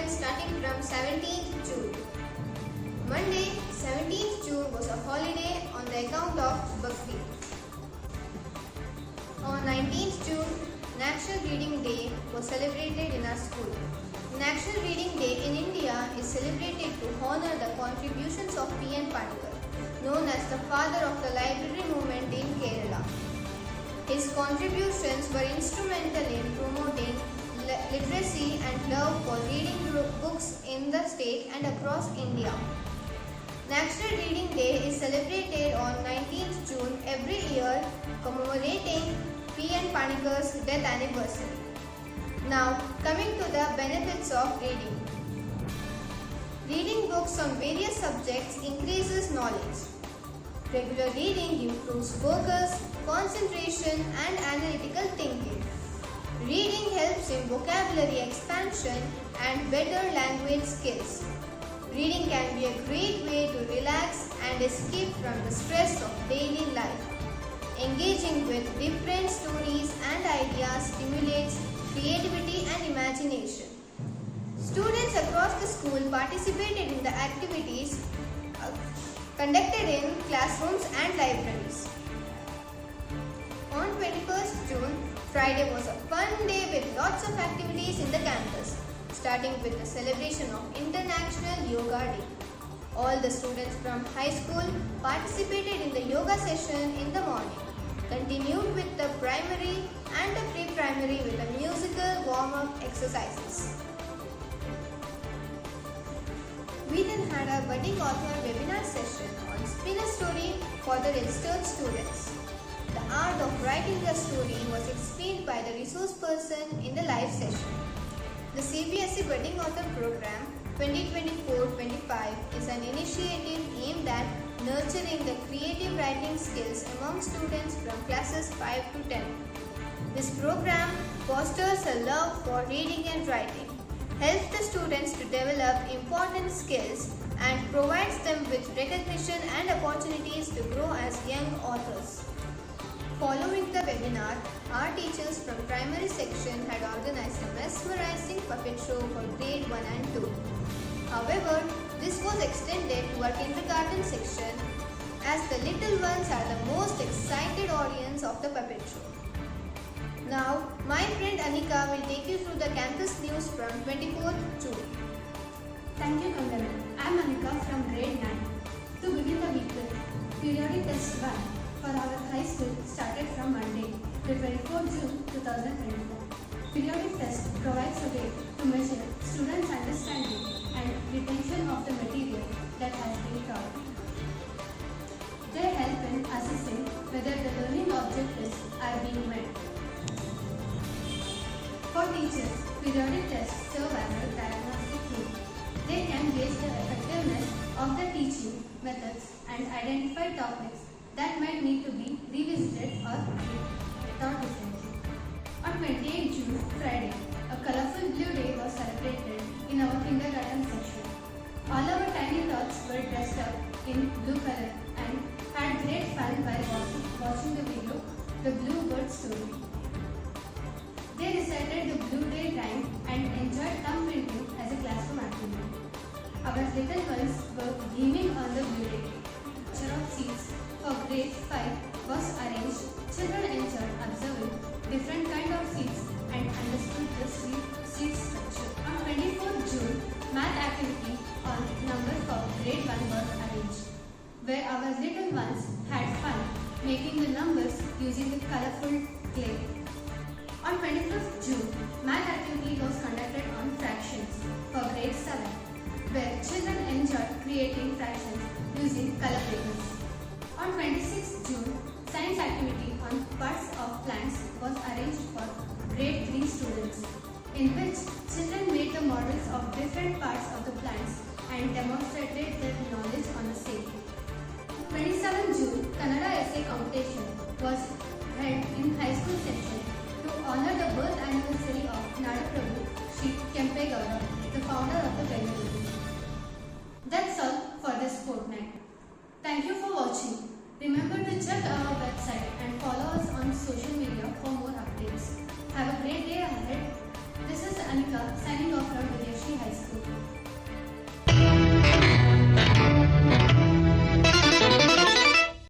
starting from 17th June. Monday, 17th June was a holiday on the account of Bakri. On 19th June, National Reading Day was celebrated in our school. National Reading Day in India is celebrated to honor the contributions of P.N. Panikkar, known as the father of the library movement in Kerala. His contributions were instrumental in promoting literacy and love for reading books in the state and across India. National Reading Day is celebrated on 19th June every year, commemorating P.N. Panikkar's death anniversary. Now, coming to the benefits of reading. Reading books on various subjects increases knowledge. Regular reading improves focus, concentration, and analytical thinking. Reading helps in vocabulary expansion and better language skills. Reading can be a great way to relax and escape from the stress of daily life. Engaging with different stories and ideas stimulates creativity and imagination. Students across the school participated in the activities conducted in classrooms and libraries. On 21st June, Friday was a fun day with lots of activities in the campus, starting with the celebration of International Yoga Day. All the students from high school participated in the yoga session in the morning, continued with the primary and the pre-primary with the musical warm-up exercises. We then had a budding author webinar session on Spin a Story for the registered students. The art of writing a story was explained by the resource person in the live session. The CBSE Budding Author Program 2024-25 is an initiative aimed at nurturing the creative writing skills among students from classes 5 to 10. This program fosters a love for reading and writing, helps the students to develop important skills, and provides them with recognition and opportunities to grow as young authors. Following the webinar, our teachers from primary section had organized a mesmerizing puppet show for grade 1 and 2. However, this was extended to our kindergarten section as the little ones are the most excited audience of the puppet show. Now, my friend Anika will take you through the campus news from 24th June. Thank you, Kangana. I am Anika from grade 9. To begin the week with, periodic test 1 for our high school started from Monday, the 24th June 2024. Periodic test provides a way to measure students' understanding and retention of the material that has been taught. They help in assessing whether the learning objectives are being met. For teachers, periodic tests serve as a diagnostic tool. They can gauge the effectiveness of the teaching methods and identify topics that might need to be revisited or taught differently. On 28 June, Friday, a colorful blue day was celebrated in our kindergarten section. All our tiny tots were dressed up in blue color and had great fun while watching the video, The Blue Bird Story. They recited the Blue Day rhyme and enjoyed thumb printing as a classroom activity. Our little ones were beaming on the Blue Day. Picture of seats for grade 5 was arranged. Children enjoyed observing different kind of seats and understood the seat structure. On 24th June, math activity on number for grade 1 was arranged, where our little ones had fun making the numbers using the colorful clay. On 25th June, math activity was conducted on fractions for grade 7, where children enjoyed creating fractions using color papers. On 26th June, science activity on parts of plants was arranged for grade 3 students, in which children made the models of different parts of the plants and demonstrated their knowledge on the same. 27th June, Kannada essay competition was held in high school section to honor the birth anniversary of Nadaprabhu Shri Kempegowda, the founder of the Bengaluru. That's all for this fortnight. Thank you for watching. Remember to check our website and follow us on social media for more updates. Have a great day ahead. This is Anika signing off from Videsh. High School.